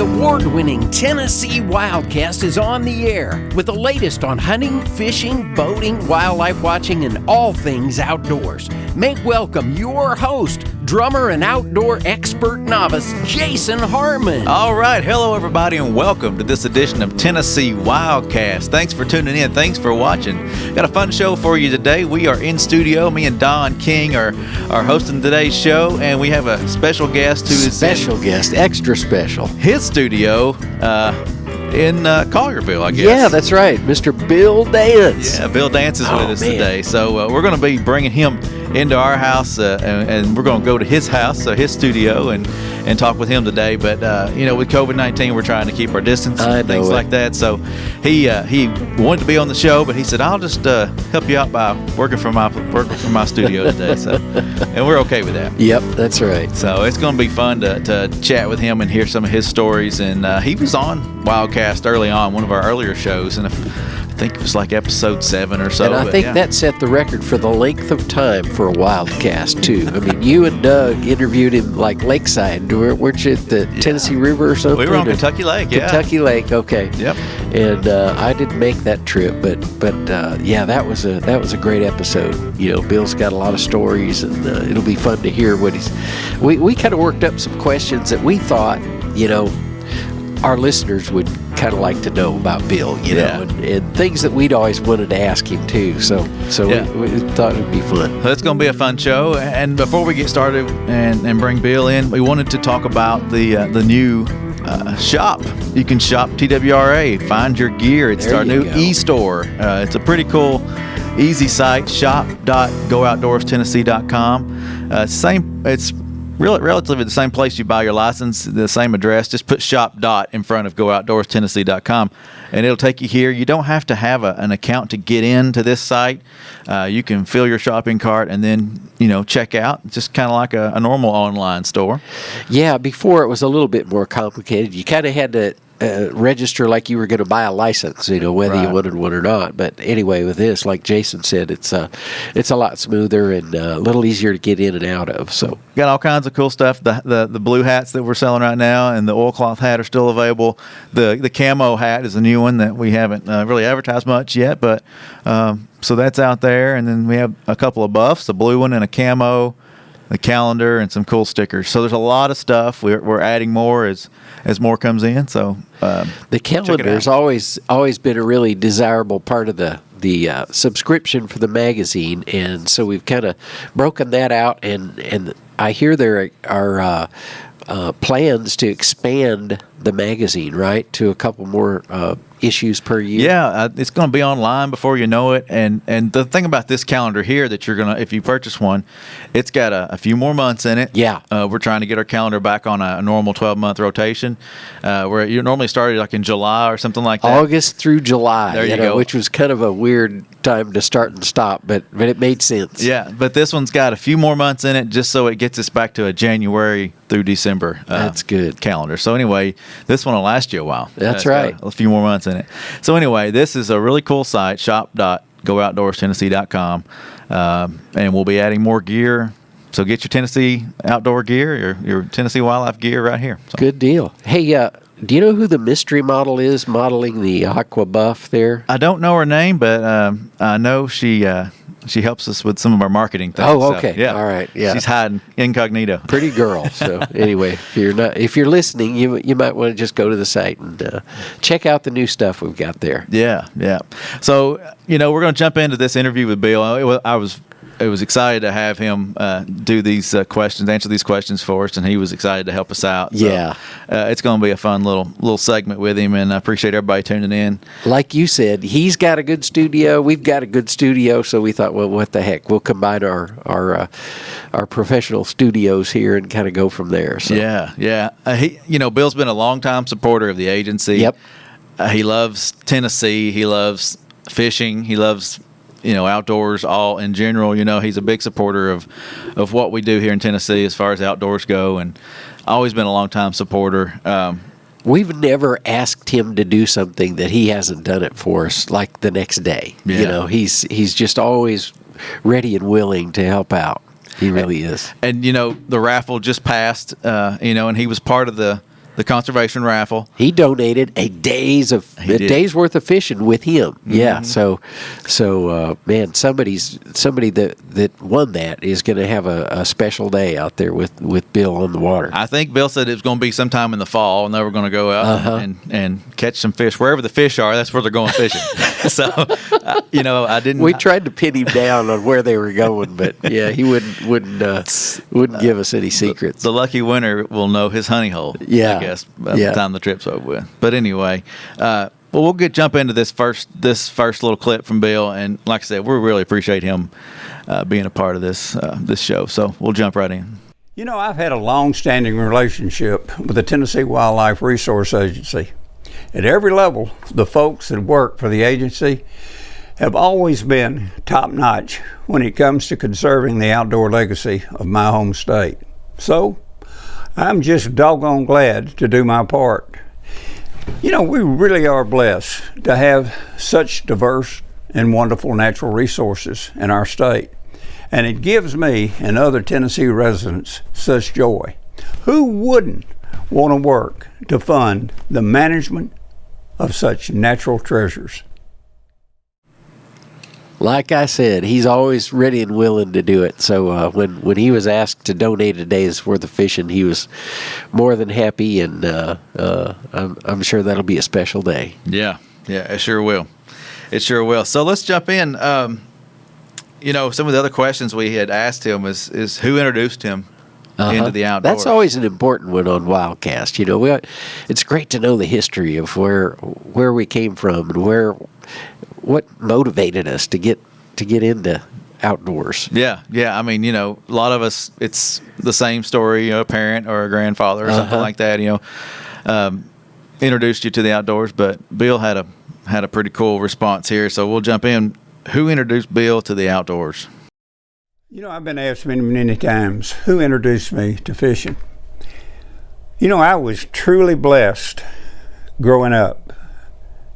award-winning Tennessee WildCast is on the air with the latest on hunting, fishing, boating, wildlife watching, and all things outdoors. Make welcome your host, drummer and outdoor expert novice, Jason Harmon. All right. Hello, everybody, and welcome to this edition of Tennessee WildCast. Thanks for tuning in. Thanks for watching. Got a fun show for you today. We are in studio. Me and Don King are hosting today's show, and we have a special guest who is extra special. His studio in Collierville, I guess. Yeah, that's right. Mr. Bill Dance. Yeah, Bill Dance is with us today. So we're going to be bringing him into our house, and we're going to go to his house, his studio, and talk with him today. But with COVID-19, we're trying to keep our distance and things like that. So he wanted to be on the show, but he said, "I'll just help you out by working from my studio today." So, and we're okay with that. Yep, that's right. So it's going to be fun to chat with him and hear some of his stories. And he was on WildCast early on, one of our earlier shows, and I think it was like episode 7 or so. And I think that set the record for the length of time for a WildCast, too. I mean, you and Doug interviewed him like lakeside. Weren't you at the Tennessee River or something? We were on Kentucky Lake, Kentucky Lake, okay. Yep. And I didn't make that trip, but that was a great episode. You know, Bill's got a lot of stories, and it'll be fun to hear what we kind of worked up some questions that we thought, our listeners would kind of like to know about Bill, know, and things that we'd always wanted to ask him too. So we thought it would be fun. That's going to be a fun show. And before we get started and bring Bill in, we wanted to talk about the new shop. You can shop TWRA, find your gear. It's our new e-store. It's a pretty cool, easy site, shop.gooutdoorstennessee.com. It's relatively the same place you buy your license, the same address. Just put shop in front of gooutdoorstennessee.com, and it'll take you here. You don't have to have an account to get into this site. You can fill your shopping cart and then check out. It's just kind of like a normal online store. Yeah, before it was a little bit more complicated. You kind of had to register like you were going to buy a license, whether you wanted one or not. But anyway, with this, like Jason said, it's a lot smoother and a little easier to get in and out of. So got all kinds of cool stuff. The blue hats that we're selling right now and the oilcloth hat are still available. The camo hat is a new one that we haven't really advertised much yet, but so that's out there. And then we have a couple of buffs, a blue one and a camo, the calendar, and some cool stickers. So there's a lot of stuff. We're adding more as more comes in. So the calendar has always been a really desirable part of the subscription for the magazine, and so we've kind of broken that out. And I hear there are plans to expand the magazine, right, to a couple more issues per year. Yeah, it's going to be online before you know it. And the thing about this calendar here that you're going to, if you purchase one, it's got a few more months in it. Yeah. We're trying to get our calendar back on a normal 12-month rotation, where you normally started like in July or something like that. August through July. There you go. Which was kind of a weird time to start and stop, but it made sense. Yeah, but this one's got a few more months in it just so it gets us back to a January through December that's good calendar. So anyway, this one will last you a while. That's right. A few more months in it. So anyway, this is a really cool site, shop.gooutdoorstennessee.com, and we'll be adding more gear. So get your Tennessee outdoor gear, your Tennessee wildlife gear right here. So. Good deal. Hey, do you know who the mystery model is modeling the Aqua Buff there? I don't know her name, but I know she helps us with some of our marketing things. Oh, okay. So, yeah. All right. Yeah. She's hiding incognito. Pretty girl. So anyway, if you're listening, you might want to just go to the site and check out the new stuff we've got there. Yeah. So we're going to jump into this interview with Bill. I was excited to have him do these questions, answer these questions for us, and he was excited to help us out. So, yeah. It's going to be a fun little segment with him, and I appreciate everybody tuning in. Like you said, he's got a good studio. We've got a good studio, so we thought, well, what the heck? We'll combine our professional studios here and kind of go from there. So. Yeah. Bill's been a longtime supporter of the agency. Yep. He loves Tennessee. He loves fishing. He loves outdoors all in general. He's a big supporter of what we do here in Tennessee as far as outdoors go, and always been a long-time supporter. We've never asked him to do something that he hasn't done it for us, like the next day. Yeah. He's just always ready and willing to help out. He really is. And the raffle just passed, and he was part of the the conservation raffle. He donated a day's worth of fishing with him. Mm-hmm. Yeah. So man, somebody that won that is going to have a special day out there with Bill on the water. I think Bill said it was going to be sometime in the fall, and they were going to go out and catch some fish wherever the fish are. That's where they're going fishing. So I didn't. We tried to pin him down on where they were going, but yeah, he wouldn't give us any secrets. The lucky winner will know his honey hole. Yeah. I guess by the time the trip's over with. But anyway, we'll jump into this first little clip from Bill, and like I said, we really appreciate him being a part of this show. So we'll jump right in. I've had a long-standing relationship with the Tennessee Wildlife Resource Agency. At every level, the folks that work for the agency have always been top-notch when it comes to conserving the outdoor legacy of my home state. So I'm just doggone glad to do my part. We really are blessed to have such diverse and wonderful natural resources in our state. And it gives me and other Tennessee residents such joy. Who wouldn't want to work to fund the management of such natural treasures? Like I said, he's always ready and willing to do it. So when he was asked to donate a day's worth of fishing, he was more than happy, and I'm sure that'll be a special day. Yeah, it sure will. It sure will. So let's jump in. Some of the other questions we had asked him is who introduced him into the outdoors. That's always an important one on WildCast. It's great to know the history of where we came from and what motivated us to get into outdoors. Yeah. I mean, a lot of us, it's the same story. A parent or a grandfather or something like that. Introduced you to the outdoors. But Bill had a pretty cool response here. So we'll jump in. Who introduced Bill to the outdoors? I've been asked many times who introduced me to fishing. I was truly blessed growing up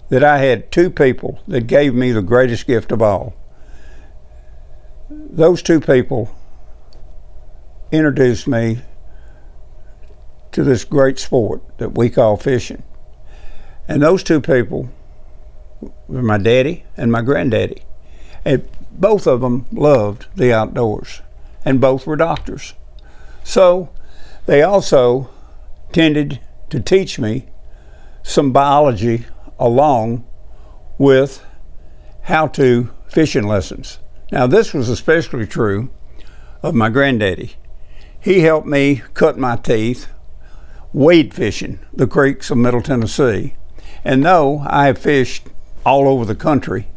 that I had two people that gave me the greatest gift of all. Those two people introduced me to this great sport that we call fishing. And those two people were my daddy and my granddaddy. And both of them loved the outdoors, and both were doctors. So they also tended to teach me some biology along with how-to fishing lessons. Now, this was especially true of my granddaddy. He helped me cut my teeth wade fishing the creeks of Middle Tennessee. And though I have fished all over the country,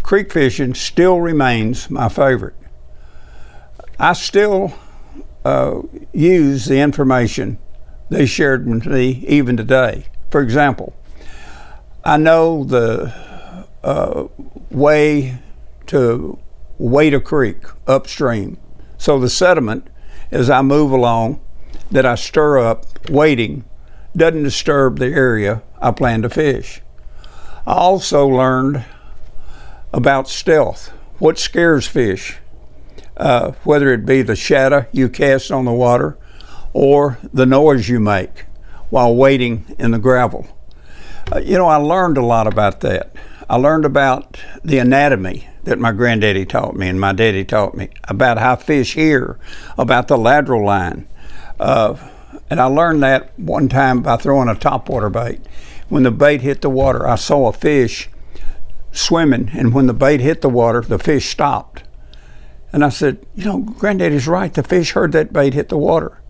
creek fishing still remains my favorite. I still use the information they shared with me even today. For example, I know the way to wade a creek upstream. So the sediment, as I move along, that I stir up wading, doesn't disturb the area I plan to fish. I also learned about stealth, what scares fish, whether it be the shadow you cast on the water or the noise you make while wading in the gravel. I learned a lot about that. I learned about the anatomy that my granddaddy taught me and my daddy taught me, about how fish hear, about the lateral line. And I learned that one time by throwing a topwater bait. When the bait hit the water, I saw a fish swimming, and when the bait hit the water, the fish stopped. And I said, Granddaddy's right, the fish heard that bait hit the water.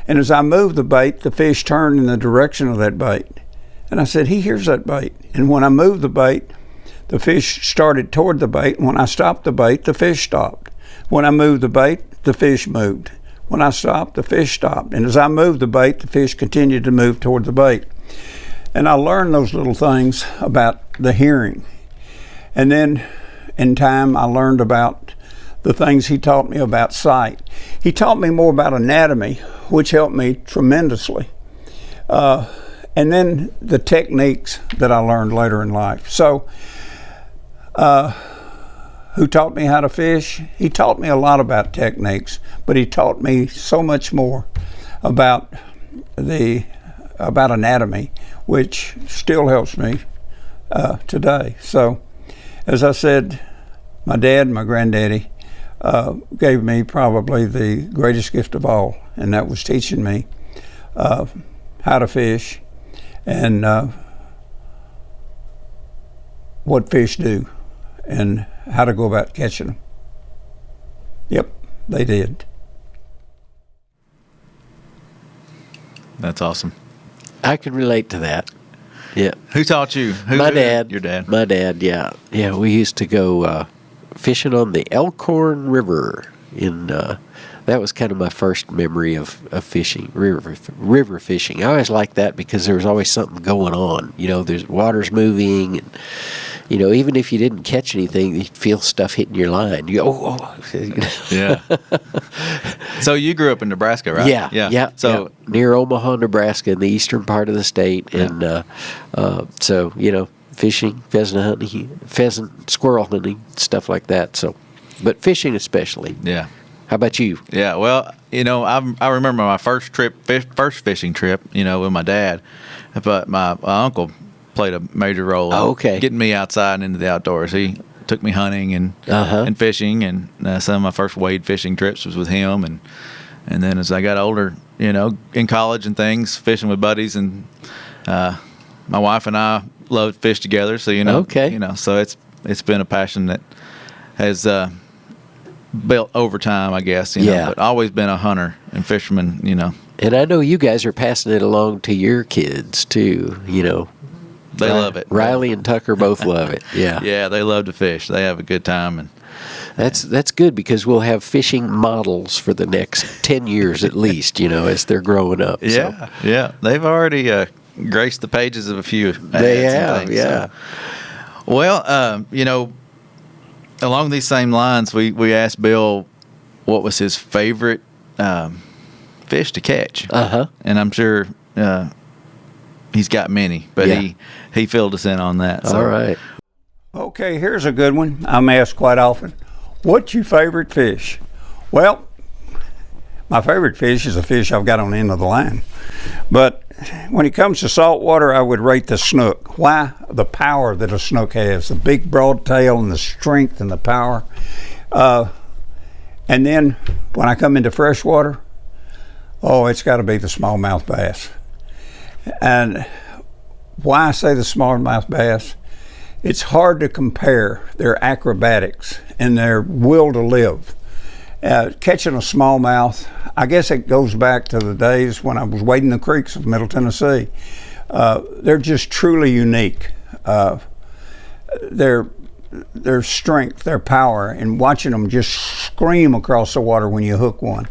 And as I moved the bait, the fish turned in the direction of that bait. And I said, he hears that bait. And when I moved the bait, the fish started toward the bait. And when I stopped the bait, the fish stopped. When I moved the bait, the fish moved. When I stopped, the fish stopped. And as I moved the bait, the fish continued to move toward the bait. And I learned those little things about the hearing. And then in time, I learned about the things he taught me about sight. He taught me more about anatomy, which helped me tremendously. And then the techniques that I learned later in life. So, who taught me how to fish? He taught me a lot about techniques, but he taught me so much more about the about anatomy, which still helps me today. So, as I said, my dad and my granddaddy gave me probably the greatest gift of all, and that was teaching me how to fish and what fish do and how to go about catching them. Yep, they did. That's awesome. I can relate to that. Yeah. Who taught you? My dad. Your dad. My dad, yeah. Yeah, we used to go fishing on the Elkhorn River. That was kind of my first memory of fishing, river fishing. I always liked that because there was always something going on. There's water's moving, and even if you didn't catch anything, you'd feel stuff hitting your line. You go, oh. Yeah. So you grew up in Nebraska, right? Yeah. So near Omaha, Nebraska, in the eastern part of the state, and so fishing, pheasant, squirrel hunting, stuff like that. So, but fishing especially. Yeah. How about you? Yeah, well, I remember my first fishing trip, with my dad, but my uncle played a major role in getting me outside and into the outdoors. He took me hunting and fishing, and some of my first wade fishing trips was with him, and then as I got older, in college and things, fishing with buddies, and my wife and I loved fish together, so so it's been a passion that has built over time, I guess, but always been a hunter and fisherman, And I know you guys are passing it along to your kids too, They love it. Riley and Tucker both love it. Yeah. Yeah, they love to fish. They have a good time, and that's good because we'll have fishing models for the next 10 years at least, as they're growing up. Yeah. So. Yeah. They've already graced the pages of a few ads. They have, and things, yeah. So. Well, along these same lines, we asked Bill what was his favorite fish to catch. And I'm sure he's got many, but he filled us in on that. So. All right. Okay, here's a good one. I'm asked quite often, what's your favorite fish? Well, my favorite fish is a fish I've got on the end of the line. But when it comes to saltwater, I would rate the snook. Why? The power that a snook has, the big broad tail and the strength and the power. And then when I come into freshwater, it's got to be the smallmouth bass. And why I say the smallmouth bass, it's hard to compare their acrobatics and their will to live. Catching a smallmouth, I guess it goes back to the days when I was wading the creeks of Middle Tennessee. They're just truly unique. Their strength, their power, and watching them just scream across the water when you hook one.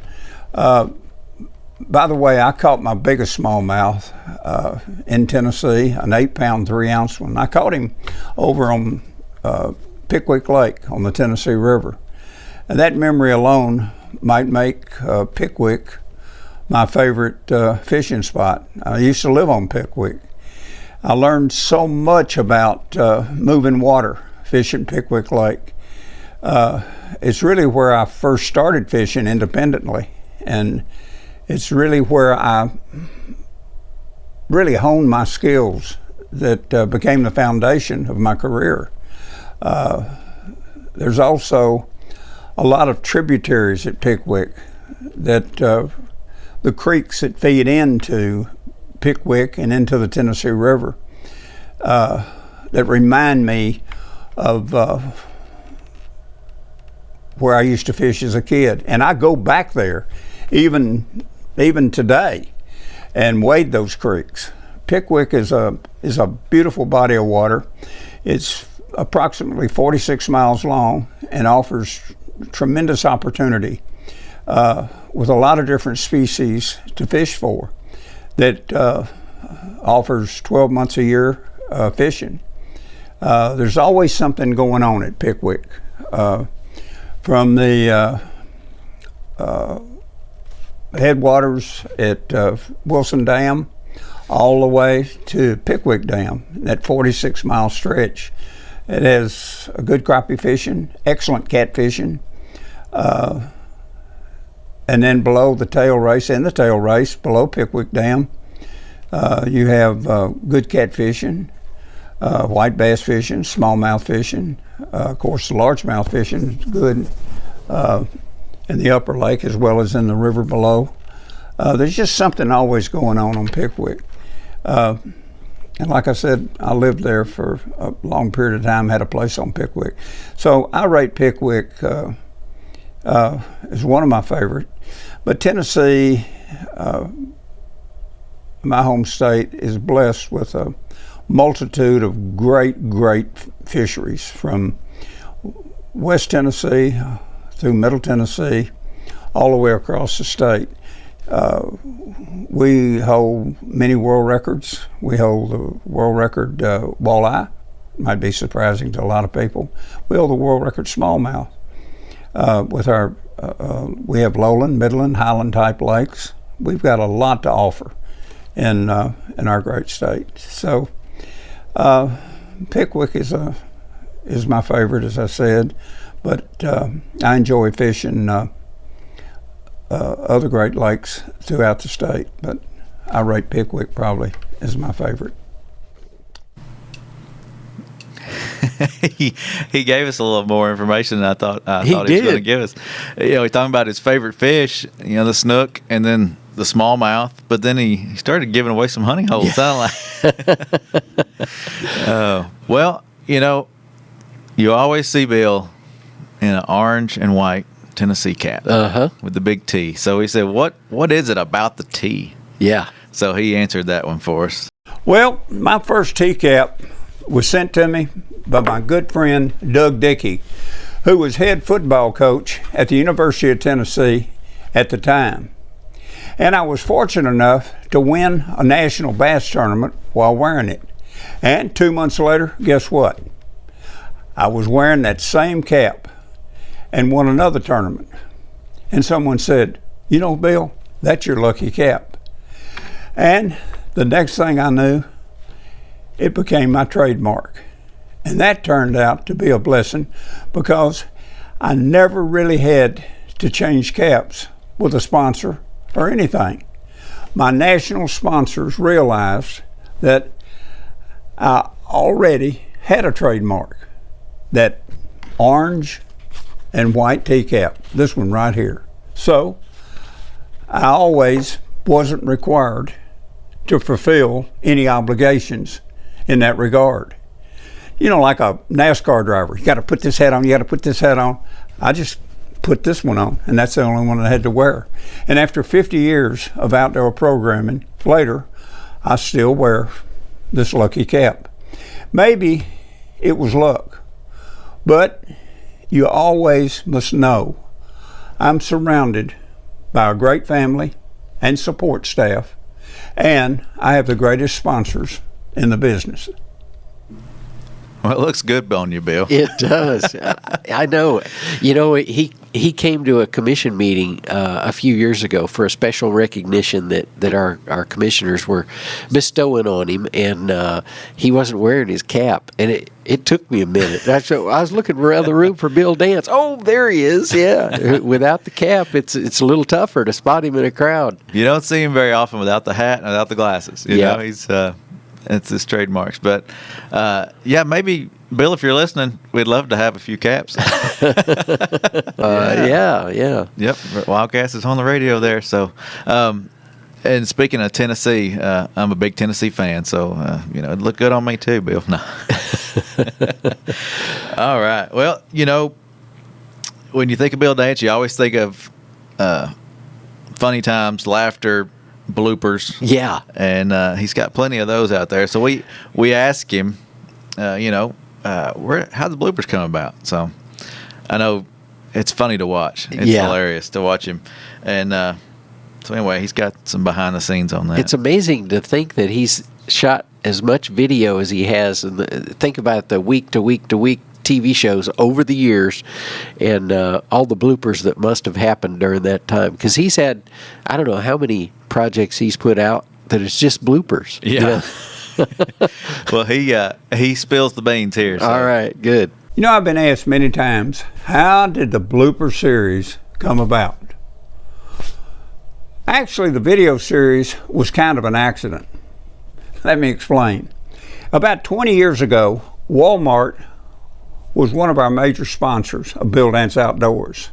By the way, I caught my biggest smallmouth in Tennessee, an 8-pound, 3-ounce one. I caught him over on Pickwick Lake on the Tennessee River. And that memory alone might make Pickwick my favorite fishing spot. I used to live on Pickwick. I learned so much about moving water, fishing Pickwick Lake. It's really where I first started fishing independently, and it's really where I really honed my skills that became the foundation of my career. There's also a lot of tributaries at Pickwick that the creeks that feed into Pickwick and into the Tennessee River that remind me of where I used to fish as a kid. And I go back there even today and wade those creeks. Pickwick is a beautiful body of water. It's approximately 46 miles long and offers tremendous opportunity with a lot of different species to fish for that offers 12 months a year fishing. There's always something going on at Pickwick. From the headwaters at Wilson Dam all the way to Pickwick Dam, that 46-mile stretch. It has a good crappie fishing, excellent catfishing, and then below the tail race, below Pickwick Dam, You have good catfishing, white bass fishing, smallmouth fishing. Of course, the largemouth fishing is good in the upper lake as well as in the river below. There's just something always going on Pickwick. And like I said, I lived there for a long period of time, had a place on Pickwick. So I rate Pickwick as one of my favorite. But Tennessee, my home state, is blessed with a multitude of great fisheries from West Tennessee through Middle Tennessee, all the way across the state. We hold many world records. We hold the world record walleye. Might be surprising to a lot of people. We hold the world record smallmouth. With our, we have lowland, midland, highland type lakes. We've got a lot to offer in our great state. So Pickwick is my favorite, as I said, but I enjoy fishing other Great Lakes throughout the state, but I rate Pickwick probably as my favorite. he gave us a little more information than I thought he was going to give us. He's talking about his favorite fish, the snook, and then the smallmouth. But then he started giving away some honey holes. Yeah. Well, you always see Bill in an orange and white Tennessee cap with the big T. So he said, "What is it about the T?" Yeah. So he answered that one for us. Well, my first T cap was sent to me by my good friend Doug Dickey, who was head football coach at the University of Tennessee at the time. And I was fortunate enough to win a national bass tournament while wearing it. And 2 months later, guess what? I was wearing that same cap and won another tournament. And someone said, Bill, that's your lucky cap. And the next thing I knew, it became my trademark. And that turned out to be a blessing because I never really had to change caps with a sponsor or anything. My national sponsors realized that I already had a trademark, that orange and white T-cap, this one right here. So I always wasn't required to fulfill any obligations in that regard. Like a NASCAR driver, you got to put this hat on, you got to put this hat on. I just put this one on, and that's the only one I had to wear. And after 50 years of outdoor programming later, I still wear this lucky cap. Maybe it was luck, but you always must know I'm surrounded by a great family and support staff, and I have the greatest sponsors in the business. Well, it looks good on you, Bill. It does. I know. He came to a commission meeting a few years ago for a special recognition that our commissioners were bestowing on him, and he wasn't wearing his cap. And it took me a minute. I was looking around the room for Bill Dance. Oh, there he is. Yeah. Without the cap, it's a little tougher to spot him in a crowd. You don't see him very often without the hat and without the glasses. He's it's his trademarks. But maybe Bill, if you're listening, we'd love to have a few caps. Yeah. Yep, WildCast is on the radio there. So, and speaking of Tennessee, I'm a big Tennessee fan. So, it'd look good on me too, Bill. No. All right. Well, when you think of Bill Dance, you always think of funny times, laughter, bloopers. Yeah. And he's got plenty of those out there. So we ask him, how the bloopers come about. So I know it's funny to watch. It's hilarious to watch him. And so anyway, he's got some behind the scenes on that. It's amazing to think that he's shot as much video as he has. And think about the week to week to week TV shows over the years and all the bloopers that must have happened during that time. Because he's had, I don't know how many projects he's put out that it's just bloopers. Yeah. Well, he spills the beans here. So. All right, good. I've been asked many times, how did the blooper series come about? Actually, the video series was kind of an accident. Let me explain. About 20 years ago, Walmart was one of our major sponsors of Bill Dance Outdoors.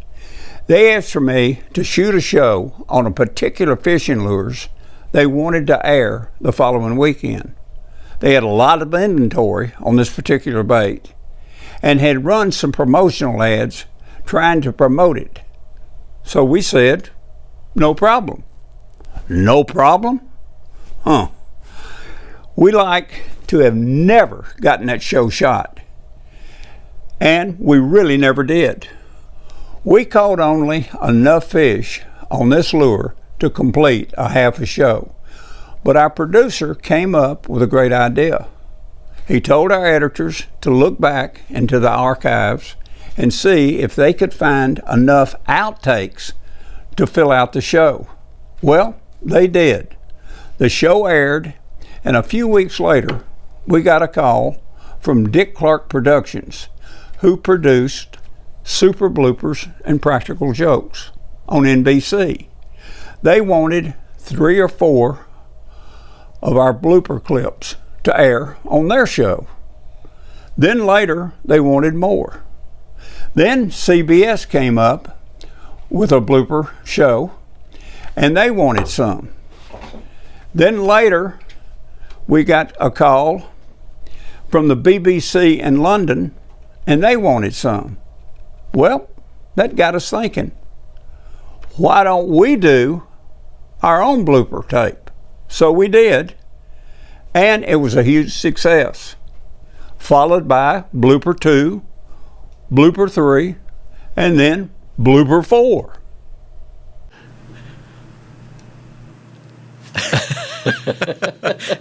They asked for me to shoot a show on a particular fishing lures they wanted to air the following weekend. They had a lot of inventory on this particular bait and had run some promotional ads trying to promote it. So we said, no problem. No problem? Huh. We like to have never gotten that show shot. And we really never did. We caught only enough fish on this lure to complete a half a show. But our producer came up with a great idea. He told our editors to look back into the archives and see if they could find enough outtakes to fill out the show. Well, they did. The show aired, and a few weeks later, we got a call from Dick Clark Productions, who produced Super Bloopers and Practical Jokes on NBC. They wanted 3 or 4 of our blooper clips to air on their show. Then later, they wanted more. Then CBS came up with a blooper show, and they wanted some. Then later, we got a call from the BBC in London, and they wanted some. Well, that got us thinking, why don't we do our own blooper tape? So we did, and it was a huge success, followed by blooper 2, blooper 3, and then blooper 4.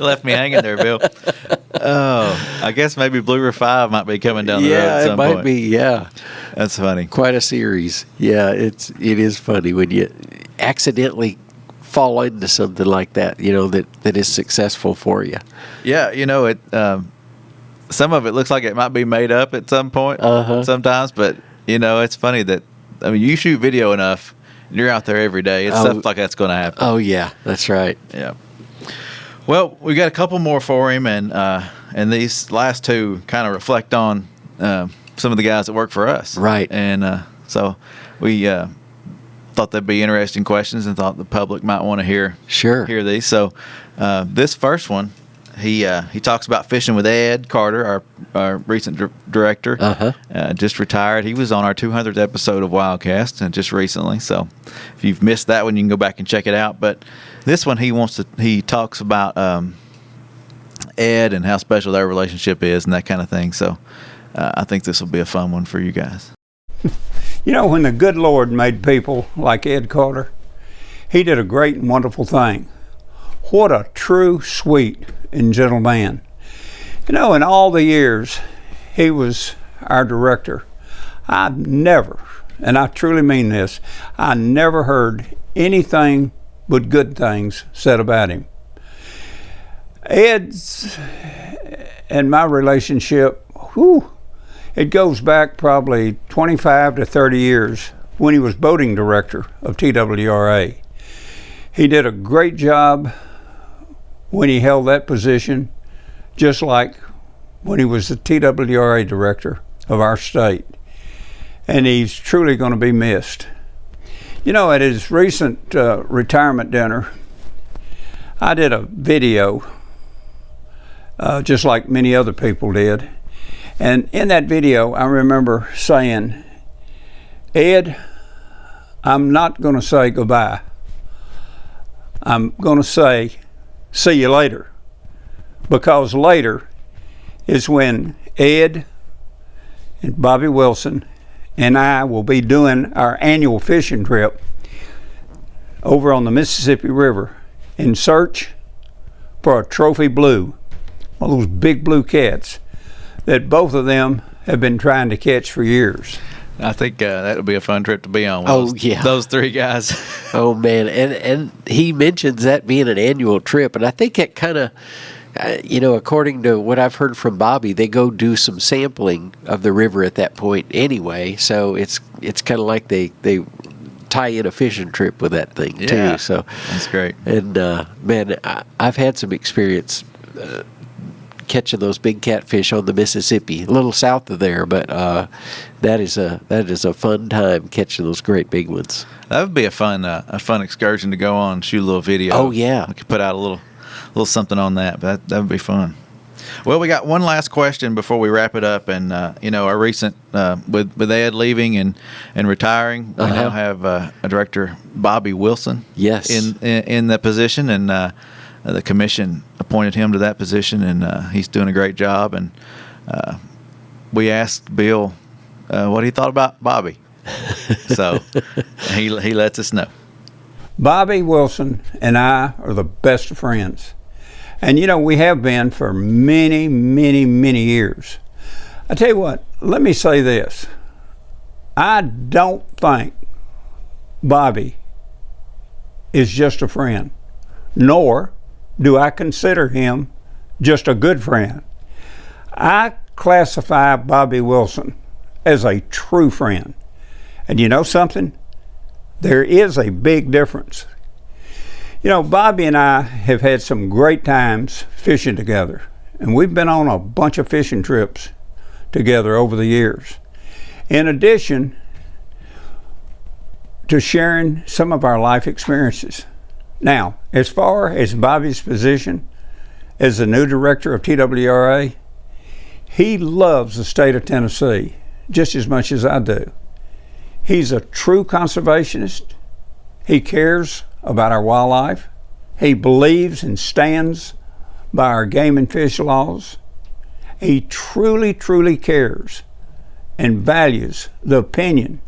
Left me hanging there, Bill. Oh, I guess maybe blooper 5 might be coming down the road at some point. Yeah, it might be, yeah. That's funny. Quite a series. Yeah, it is funny when you accidentally fall into something like that, that is successful for you. Yeah, it. Some of it looks like it might be made up at some point sometimes, but it's funny that you shoot video enough, and you're out there every day. It's stuff like that's going to happen. Oh yeah, that's right. Yeah. Well, we got a couple more for him, and these last two kind of reflect on some of the guys that work for us, right? And so we thought that'd be interesting questions, and thought the public might want to hear these. So this first one, he talks about fishing with Ed Carter, our recent director, just retired. He was on our 200th episode of WildCast and just recently. So if you've missed that one, you can go back and check it out. But this one, he talks about Ed and how special their relationship is and that kind of thing. So I think this will be a fun one for you guys. When the good Lord made people like Ed Carter, he did a great and wonderful thing. What a true, sweet, and gentle man. In all the years he was our director, I've never, and I truly mean this, I never heard anything but good things said about him. Ed's and my relationship, it goes back probably 25 to 30 years when he was boating director of TWRA. He did a great job when he held that position, just like when he was the TWRA director of our state. And he's truly going to be missed. At his recent retirement dinner, I did a video, just like many other people did. And in that video, I remember saying, Ed, I'm not going to say goodbye. I'm going to say, see you later. Because later is when Ed and Bobby Wilson and I will be doing our annual fishing trip over on the Mississippi River in search for a trophy blue, one of those big blue cats that both of them have been trying to catch for years. I think that'll be a fun trip to be on. Those three guys. Oh man, and he mentions that being an annual trip, and I think that kind of, according to what I've heard from Bobby, they go do some sampling of the river at that point anyway. So it's kind of like they tie in a fishing trip with that thing too. So that's great. And man, I've had some experience catching those big catfish on the Mississippi, a little south of there. But that is a fun time catching those great big ones. That would be a fun excursion to go on, shoot a little video. Oh yeah, we could put out a little something on that. But that would be fun. Well, we got one last question before we wrap it up, and our recent with Ed leaving and retiring, we now have a director, Bobby Wilson. Yes, in that position, and the commission appointed him to that position, and he's doing a great job. And we asked Bill what he thought about Bobby, so he lets us know. Bobby Wilson and I are the best of friends. And, we have been for many, many, many years. I tell you what, let me say this. I don't think Bobby is just a friend, nor do I consider him just a good friend. I classify Bobby Wilson as a true friend. And you know something? There is a big difference. Bobby and I have had some great times fishing together, and we've been on a bunch of fishing trips together over the years. In addition to sharing some of our life experiences. Now, as far as Bobby's position as the new director of TWRA, he loves the state of Tennessee just as much as I do. He's a true conservationist. He cares about our wildlife. He believes and stands by our game and fish laws. He truly, truly cares and values the opinion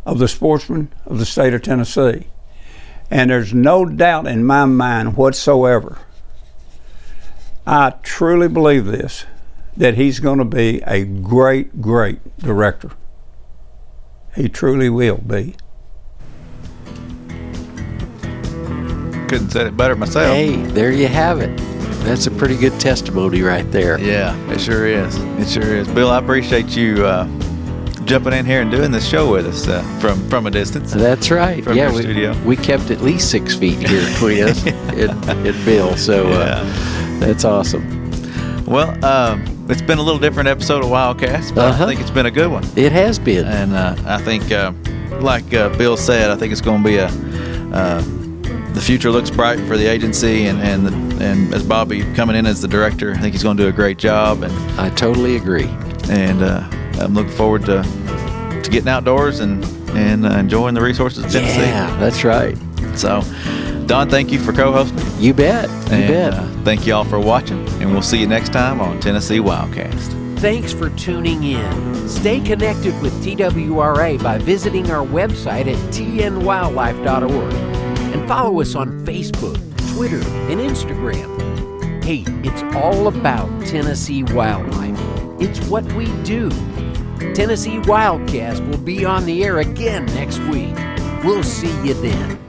of the sportsmen of the state of Tennessee. And there's no doubt in my mind whatsoever, I truly believe this, that he's going to be a great, great director. He truly will be. Couldn't say it better myself. Hey, there you have it. That's a pretty good testimony right there. Yeah, it sure is. It sure is. Bill, I appreciate you jumping in here and doing this show with us from a distance. That's right. From your studio. We kept at least 6 feet here between us and Bill, so that's awesome. Well, it's been a little different episode of WildCast, but I think it's been a good one. It has been. And I think, like Bill said, I think it's going to be the future looks bright for the agency, and as Bobby coming in as the director, I think he's going to do a great job. And I totally agree. And I'm looking forward to getting outdoors and enjoying the resources of Tennessee. Yeah, that's right. So, Don, thank you for co-hosting. You bet. You bet. Thank you all for watching, and we'll see you next time on Tennessee WildCast. Thanks for tuning in. Stay connected with TWRA by visiting our website at tnwildlife.org and follow us on Facebook, Twitter, and Instagram. Hey, it's all about Tennessee wildlife. It's what we do. Tennessee WildCast will be on the air again next week. We'll see you then.